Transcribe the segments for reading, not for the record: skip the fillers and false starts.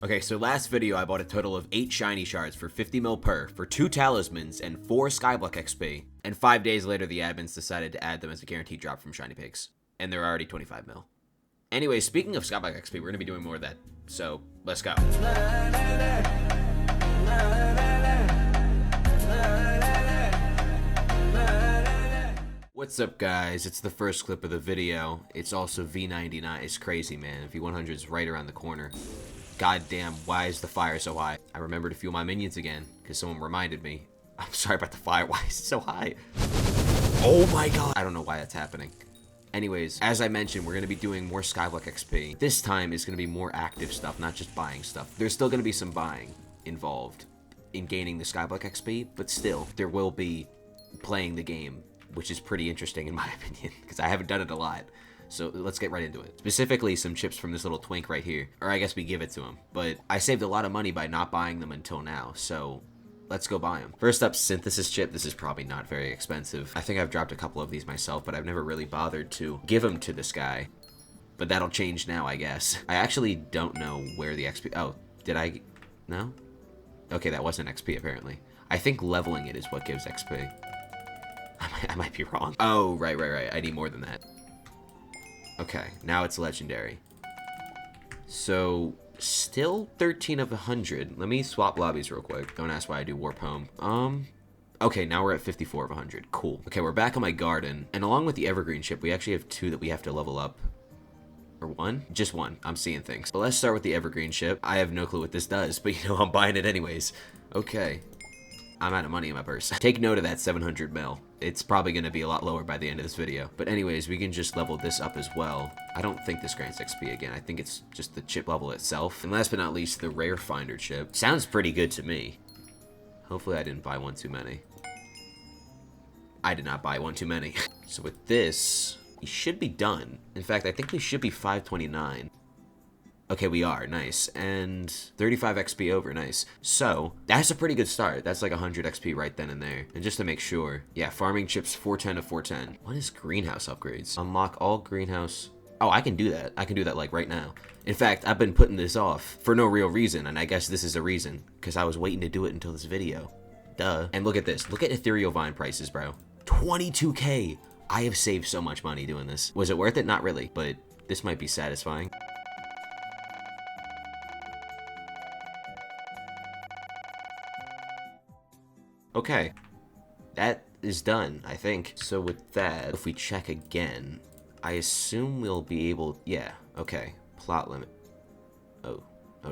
Okay, so last video I bought a total of 8 shiny shards for 50 mil per, for 2 talismans and 4 Skyblock XP, and 5 days later the admins decided to add them as a guaranteed drop from shiny pigs, and they're already 25 mil. Anyway, speaking of Skyblock XP, we're going to be doing more of that, so let's go. What's up guys, it's the first clip of the video. It's also v99, it's crazy man, v100 is right around the corner. God damn, why is the fire so high? I remember to fuel my minions again, because someone reminded me. I'm sorry about the fire, why is it so high? Oh my god! I don't know why that's happening. Anyways, as I mentioned, we're going to be doing more Skyblock XP. This time is going to be more active stuff, not just buying stuff. There's still going to be some buying involved in gaining the Skyblock XP, but still, there will be playing the game, which is pretty interesting in my opinion, because I haven't done it a lot. So let's get right into it. Specifically, some chips from this little twink right here. Or I guess we give it to him. But I saved a lot of money by not buying them until now, so let's go buy them. First up, synthesis chip. This is probably not very expensive. I think I've dropped a couple of these myself, but I've never really bothered to give them to this guy. But that'll change now, I guess. I actually don't know where the XP... Oh, did I... No? Okay, that wasn't XP apparently. I think leveling it is what gives XP. I might be wrong. Oh, right. I need more than that. Okay, now it's legendary. So, still 13 of 100. Let me swap lobbies real quick. Don't ask why I do warp home. Okay, now we're at 54 of 100. Cool. Okay, we're back on my garden. And along with the evergreen ship, we actually have 2 that we have to level up. Or 1? Just 1. I'm seeing things. But let's start with the evergreen ship. I have no clue what this does, but you know, I'm buying it anyways. Okay. I'm out of money in my purse. Take note of that 700 mil. It's probably going to be a lot lower by the end of this video. But anyways, we can just level this up as well. I don't think this grants XP again. I think it's just the chip level itself. And last but not least, the rare finder chip. Sounds pretty good to me. Hopefully I didn't buy one too many. I did not buy one too many. So with this, we should be done. In fact, I think we should be 529. Okay, we are. Nice. And 35 XP over. Nice. So, that's a pretty good start. That's like 100 XP right then and there. And just to make sure, yeah, farming chips 410 to 410. What is greenhouse upgrades? Unlock all greenhouse... Oh, I can do that. I can do that like right now. In fact, I've been putting this off for no real reason, and I guess this is a reason, because I was waiting to do it until this video. Duh. And look at this. Look at ethereal vine prices, bro. 22k! I have saved so much money doing this. Was it worth it? Not really, but this might be satisfying. Okay, that is done, I think. So with that, if we check again, I assume we'll be able, yeah, okay, plot limit. Oh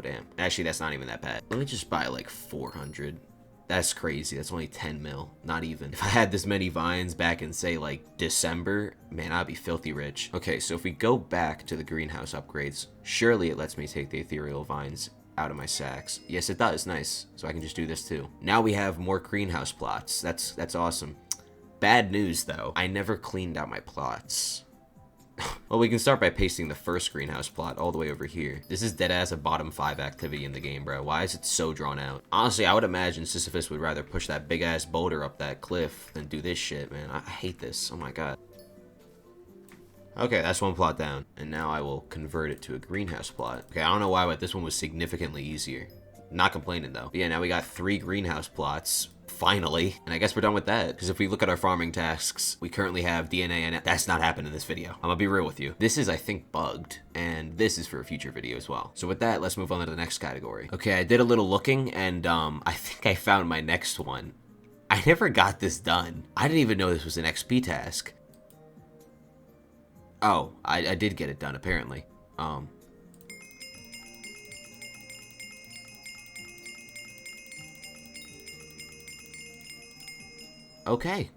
damn. Actually, that's not even that bad. Let me just buy like 400. That's crazy, that's only 10 mil, not even. If I had this many vines back in say like December, man, I'd be filthy rich. Okay, so if we go back to the greenhouse upgrades, surely it lets me take the ethereal vines out of my sacks. Yes, it does. Nice. So I can just do this too. Now we have more greenhouse plots. That's awesome. Bad news though. I never cleaned out my plots. Well, we can start by pasting the first greenhouse plot all the way over here. This is deadass a bottom 5 activity in the game, bro. Why is it so drawn out? Honestly, I would imagine Sisyphus would rather push that big ass boulder up that cliff than do this shit, man. I hate this. Oh my god. Okay, that's one plot down, and now I will convert it to a greenhouse plot. Okay, I don't know why, but this one was significantly easier. Not complaining though. But yeah, now we got 3 greenhouse plots, finally, and I guess we're done with that, because if we look at our farming tasks, we currently have DNA, and that's not happening in this video. I'm gonna be real with you. This is, I think, bugged, and this is for a future video as well. So with that, let's move on to the next category. Okay, I did a little looking, and I think I found my next one. I never got this done. I didn't even know this was an XP task. Oh, I did get it done, apparently. Okay.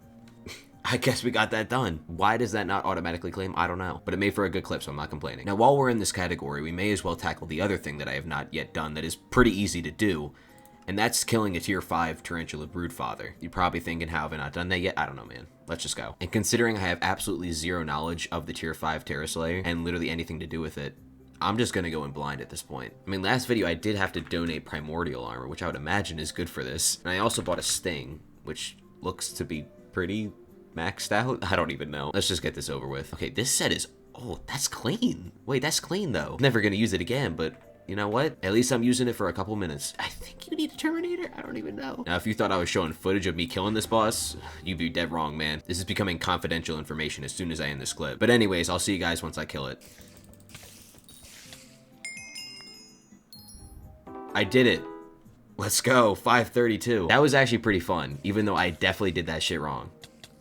I guess we got that done. Why does that not automatically claim? I don't know. But it made for a good clip, so I'm not complaining. Now, while we're in this category, we may as well tackle the other thing that I have not yet done that is pretty easy to do, and that's killing a tier 5 Tarantula Broodfather. You're probably thinking, how have I not done that yet? I don't know, man. Let's just go. And considering I have absolutely zero knowledge of the tier 5 Terra Slayer and literally anything to do with it, I'm just gonna go in blind at this point. I mean, last video I did have to donate Primordial Armor, which I would imagine is good for this. And I also bought a Sting, which looks to be pretty maxed out. I don't even know. Let's just get this over with. Okay, this set is... Oh, that's clean. Wait, that's clean though. Never gonna use it again, but you know what? At least I'm using it for a couple minutes. I think you need a Terminator? I don't even know. Now, if you thought I was showing footage of me killing this boss, you'd be dead wrong, man. This is becoming confidential information as soon as I end this clip. But anyways, I'll see you guys once I kill it. I did it. Let's go, 532. That was actually pretty fun, even though I definitely did that shit wrong.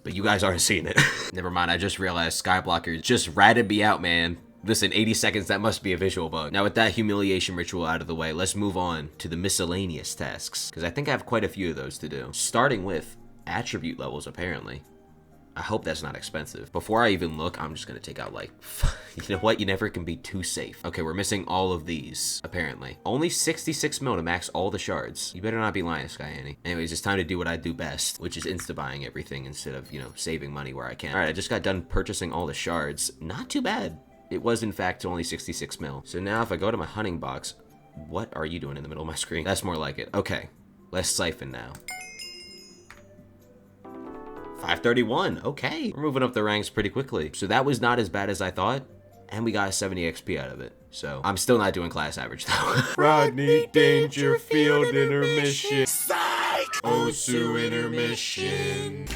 But you guys aren't seeing it. Never mind, I just realized Skyblocker just ratted me out, man. Listen, 80 seconds, that must be a visual bug. Now with that humiliation ritual out of the way, let's move on to the miscellaneous tasks, because I think I have quite a few of those to do. Starting with attribute levels, apparently. I hope that's not expensive. Before I even look, I'm just gonna take out like, you know what? You never can be too safe. Okay, we're missing all of these, apparently. Only 66 mil to max all the shards. You better not be lying, Sky Annie. Anyways, it's time to do what I do best, which is insta-buying everything instead of, you know, saving money where I can. All right, I just got done purchasing all the shards. Not too bad. It was, in fact, only 66 mil. So now if I go to my hunting box, what are you doing in the middle of my screen? That's more like it. Okay, let's siphon now. 531, okay. We're moving up the ranks pretty quickly. So that was not as bad as I thought, and we got 70 XP out of it. So I'm still not doing class average though. Rodney Dangerfield intermission. Psych! Osu intermission.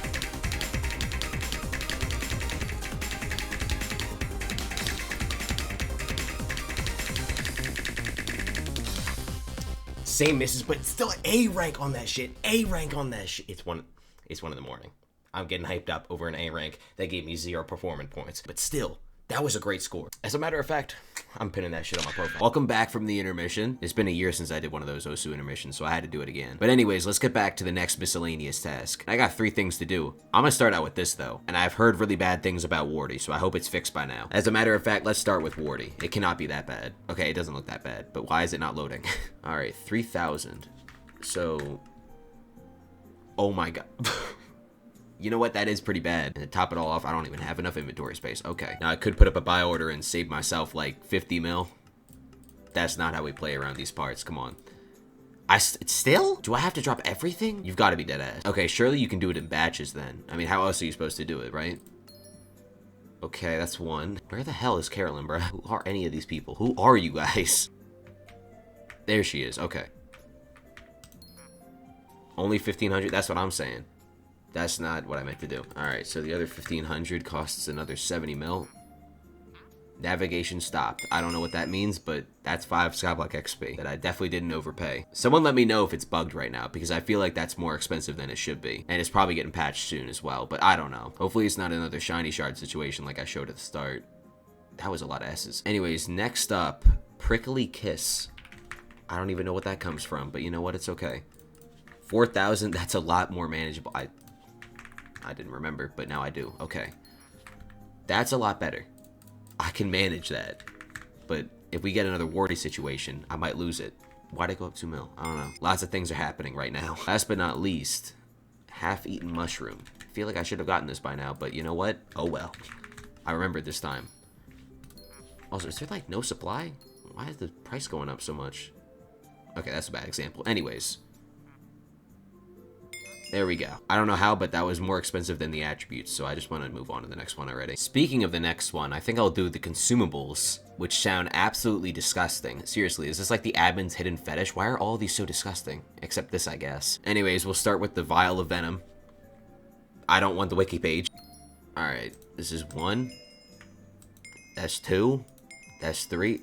Same misses, but still A rank on that shit. A rank on that shit. It's one in the morning. I'm getting hyped up over an A rank that gave me 0 performance points. But still, that was a great score. As a matter of fact, I'm pinning that shit on my profile. Welcome back from the intermission. It's been a year since I did one of those Osu intermissions, so I had to do it again. But anyways, let's get back to the next miscellaneous task. I got 3 things to do. I'm gonna start out with this though, and I've heard really bad things about Wardy, so I hope it's fixed by now. As a matter of fact, let's start with Wardy. It cannot be that bad. Okay, it doesn't look that bad, but why is it not loading? All right, 3,000. So, oh my god. You know what? That is pretty bad. And to top it all off, I don't even have enough inventory space. Okay. Now, I could put up a buy order and save myself like 50 mil. That's not how we play around these parts. Come on. Still? Do I have to drop everything? You've got to be dead ass. Okay, surely you can do it in batches then. I mean, how else are you supposed to do it, right? Okay, that's 1. Where the hell is Carolyn, bro? Who are any of these people? Who are you guys? There she is. Okay. Only 1,500? That's what I'm saying. That's not what I meant to do. Alright, so the other 1,500 costs another 70 mil. Navigation stopped. I don't know what that means, but that's 5 Skyblock XP that I definitely didn't overpay. Someone let me know if it's bugged right now, because I feel like that's more expensive than it should be. And it's probably getting patched soon as well, but I don't know. Hopefully it's not another shiny shard situation like I showed at the start. That was a lot of S's. Anyways, next up, Prickly Kiss. I don't even know what that comes from, but you know what? It's okay. 4,000, that's a lot more manageable. I didn't remember, but now I do. Okay. That's a lot better. I can manage that. But if we get another Wardy situation, I might lose it. Why'd it go up 2 mil? I don't know. Lots of things are happening right now. Last but not least, half-eaten mushroom. I feel like I should have gotten this by now, but you know what? Oh well. I remembered this time. Also, is there like no supply? Why is the price going up so much? Okay, that's a bad example. Anyways. There we go. I don't know how, but that was more expensive than the attributes, so I just want to move on to the next one already. Speaking of the next one, I think I'll do the consumables, which sound absolutely disgusting. Seriously, is this like the admin's hidden fetish? Why are all of these so disgusting? Except this, I guess. Anyways, we'll start with the Vial of Venom. I don't want the wiki page. Alright, this is 1. That's 2. That's 3.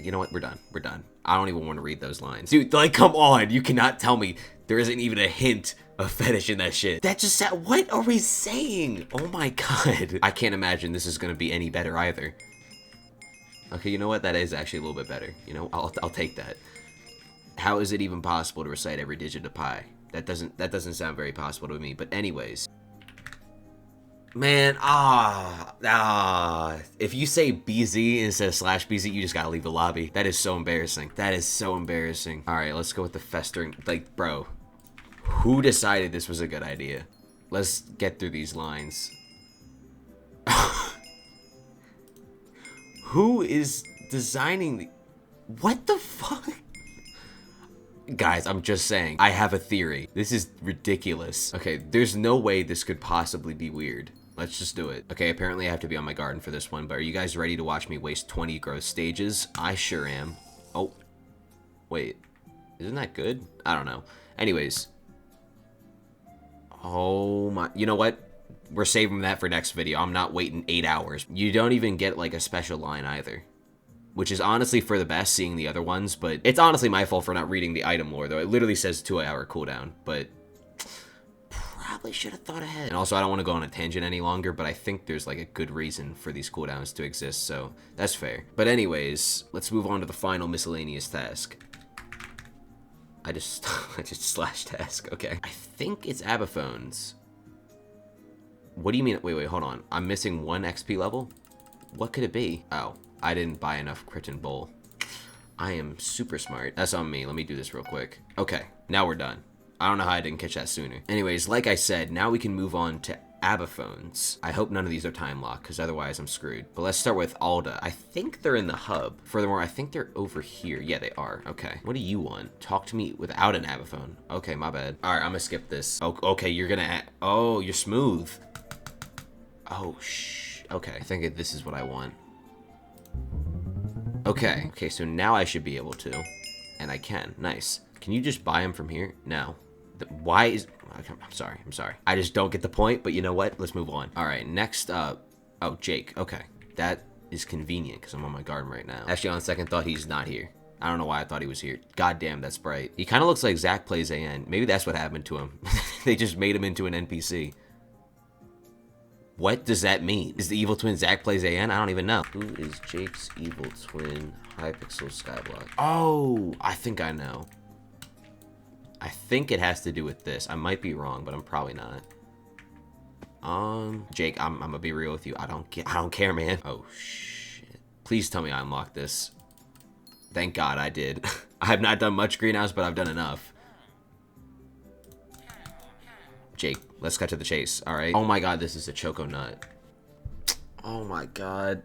You know what? We're done. We're done. I don't even want to read those lines. Dude, like, come on. You cannot tell me there isn't even a hint of fetish in that shit. That just said, what are we saying? Oh my god. I can't imagine this is going to be any better either. Okay, you know what? That is actually a little bit better. You know, I'll take that. How is it even possible to recite every digit of pi? That doesn't sound very possible to me. But anyways. Man, if you say BZ instead of /BZ, you just gotta leave the lobby. That is so embarrassing. That is so embarrassing. All right, let's go with the festering. Like, bro, who decided this was a good idea? Let's get through these lines. Who is designing the... What the fuck? Guys, I'm just saying, I have a theory. This is ridiculous. Okay, there's no way this could possibly be weird. Let's just do it. Okay, apparently I have to be on my garden for this one, but are you guys ready to watch me waste 20 growth stages? I sure am. Oh, wait. Isn't that good? I don't know. Anyways. Oh my. You know what? We're saving that for next video. I'm not waiting 8 hours. You don't even get like a special line either. Which is honestly for the best seeing the other ones, but it's honestly my fault for not reading the item lore, though. It literally says 2-hour cooldown, but probably should have thought ahead. And also, I don't want to go on a tangent any longer, but I think there's like a good reason for these cooldowns to exist, so that's fair. But anyways, let's move on to the final miscellaneous task. I just slash task, okay. I think it's Abaphones. What do you mean? Wait, hold on. I'm missing 1 XP level? What could it be? Oh. I didn't buy enough Crit and Bowl. I am super smart. That's on me. Let me do this real quick. Okay, now we're done. I don't know how I didn't catch that sooner. Anyways, like I said, now we can move on to Abaphones. I hope none of these are time locked, because otherwise I'm screwed. But let's start with Alda. I think they're in the hub. Furthermore, I think they're over here. Yeah, they are. Okay. What do you want? Talk to me without an Abaphone. Okay, my bad. All right, I'm gonna skip this. Oh, okay, you're gonna... Oh, you're smooth. Oh, okay, I think this is what I want. Okay, so now I should be able to. And I can. Nice. Can you just buy him from here? No. Why is... I'm sorry. I just don't get the point, but you know what? Let's move on. All right, next up... Oh, Jake. Okay. That is convenient, because I'm on my garden right now. Actually, on second thought, he's not here. I don't know why I thought he was here. God damn, that's bright. He kind of looks like Zach plays AN. Maybe that's what happened to him. They just made him into an NPC. What does that mean? Is the evil twin Zach plays AN? I don't even know. Who is Jake's evil twin Hypixel Skyblock? Oh, I think I know. I think it has to do with this. I might be wrong, but I'm probably not. Jake, I'm gonna be real with you. I don't care, man. Oh shit. Please tell me I unlocked this. Thank God I did. I have not done much greenhouse, but I've done enough. Jake, let's cut to the chase, all right? Oh my God, this is a choco nut. Oh my God.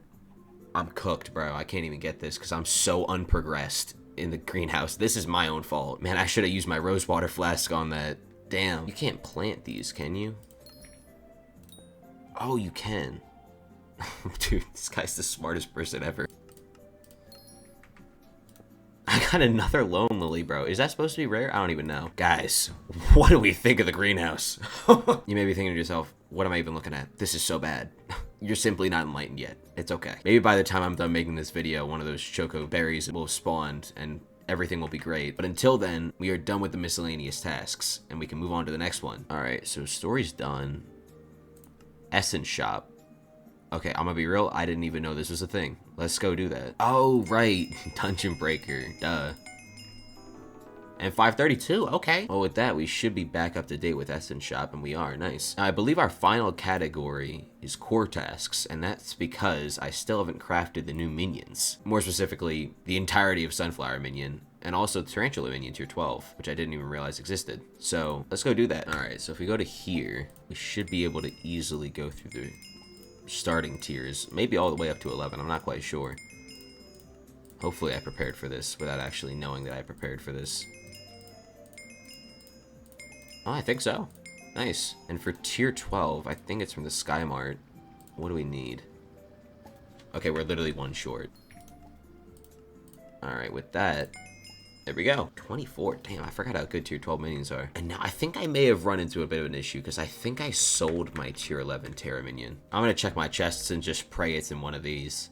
I'm cooked, bro. I can't even get this because I'm so unprogressed in the greenhouse. This is my own fault. Man, I should have used my rose water flask on that. Damn. You can't plant these, can you? Oh, you can. Dude, this guy's the smartest person ever. I got another Lone Lily, bro. Is that supposed to be rare? I don't even know. Guys, what do we think of the greenhouse? You may be thinking to yourself, what am I even looking at? This is so bad. You're simply not enlightened yet. It's okay. Maybe by the time I'm done making this video, one of those choco berries will have spawned and everything will be great. But until then, we are done with the miscellaneous tasks and we can move on to the next one. All right, so story's done. Essence shop. Okay, I'm gonna be real, I didn't even know this was a thing. Let's go do that. Oh, right. Dungeon Breaker. Duh. And 532, okay. Well, with that, we should be back up to date with Essence Shop, and we are. Nice. Now, I believe our final category is core tasks, and that's because I still haven't crafted the new minions. More specifically, the entirety of Sunflower Minion, and also Tarantula Minion Tier 12, which I didn't even realize existed. So, let's go do that. All right, so if we go to here, we should be able to easily go through the starting tiers, maybe all the way up to 11. I'm not quite sure. Hopefully I prepared for this without actually knowing that I prepared for this. Oh, I think so. Nice. And for tier 12, I think it's from the Sky Mart. What do we need? Okay, we're literally one short. Alright, with that, there we go. 24. Damn, I forgot how good tier 12 minions are. And now I think I may have run into a bit of an issue because I think I sold my tier 11 Terra minion. I'm going to check my chests and just pray it's in one of these.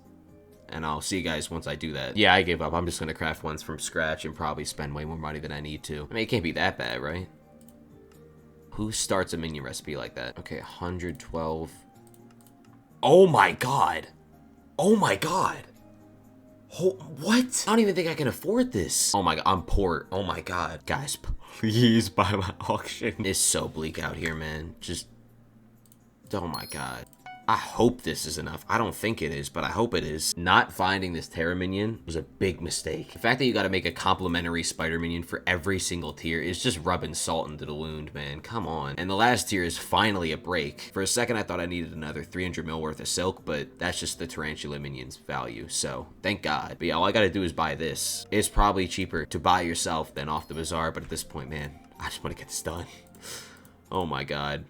And I'll see you guys once I do that. Yeah, I gave up. I'm just going to craft ones from scratch and probably spend way more money than I need to. I mean, it can't be that bad, right? Who starts a minion recipe like that? Okay, 112. Oh my God. Oh my God. What? I don't even think I can afford this. Oh my God, I'm poor. Oh my God. Guys, please buy my auction. It's so bleak out here, man. Just, oh my God. I hope this is enough. I don't think it is, but I hope it is. Not finding this Terra minion was a big mistake. The fact that you gotta make a complimentary spider minion for every single tier is just rubbing salt into the wound, man. Come on. And the last tier is finally a break. For a second, I thought I needed another 300 mil worth of silk, but that's just the Tarantula minion's value, so thank God. But yeah, all I gotta do is buy this. It's probably cheaper to buy yourself than off the bazaar, but at this point, man, I just wanna get this done. Oh my God.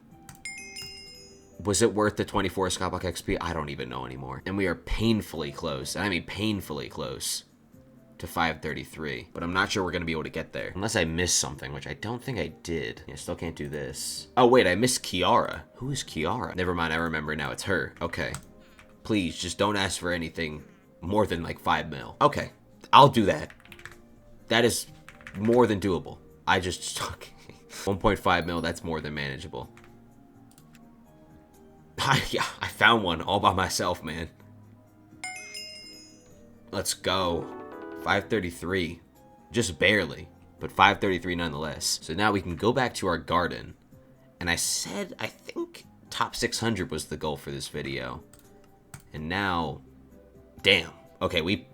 Was it worth the 24 Skyblock XP? I don't even know anymore. And we are painfully close, and I mean painfully close, to 533, but I'm not sure we're gonna be able to get there. Unless I missed something, which I don't think I did. Yeah, still can't do this. Oh wait, I missed Kiara. Who is Kiara? Never mind, I remember now, it's her. Okay. Please, just don't ask for anything more than like 5 mil. Okay, I'll do that. That is more than doable. I just, 1.5 mil, that's more than manageable. Yeah, I found one all by myself, man. Let's go. 533. Just barely, but 533 nonetheless. So now we can go back to our garden. And I said, I think top 600 was the goal for this video. And now, damn. Okay, we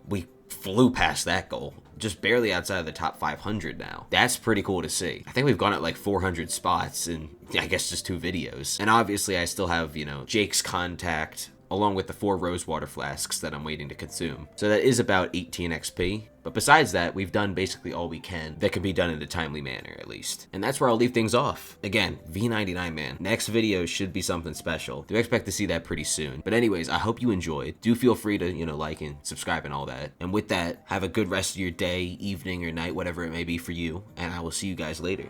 flew past that goal. Just barely outside of the top 500 now. That's pretty cool to see. I think we've gone at like 400 spots in, I guess, just 2 videos. And obviously I still have, you know, Jake's contact, along with the 4 rosewater flasks that I'm waiting to consume. So that is about 18 XP. But besides that, we've done basically all we can that can be done in a timely manner, at least. And that's where I'll leave things off. Again, v99, man. Next video should be something special. Do expect to see that pretty soon. But anyways, I hope you enjoyed. Do feel free to, you know, like and subscribe and all that. And with that, have a good rest of your day, evening, or night, whatever it may be for you. And I will see you guys later.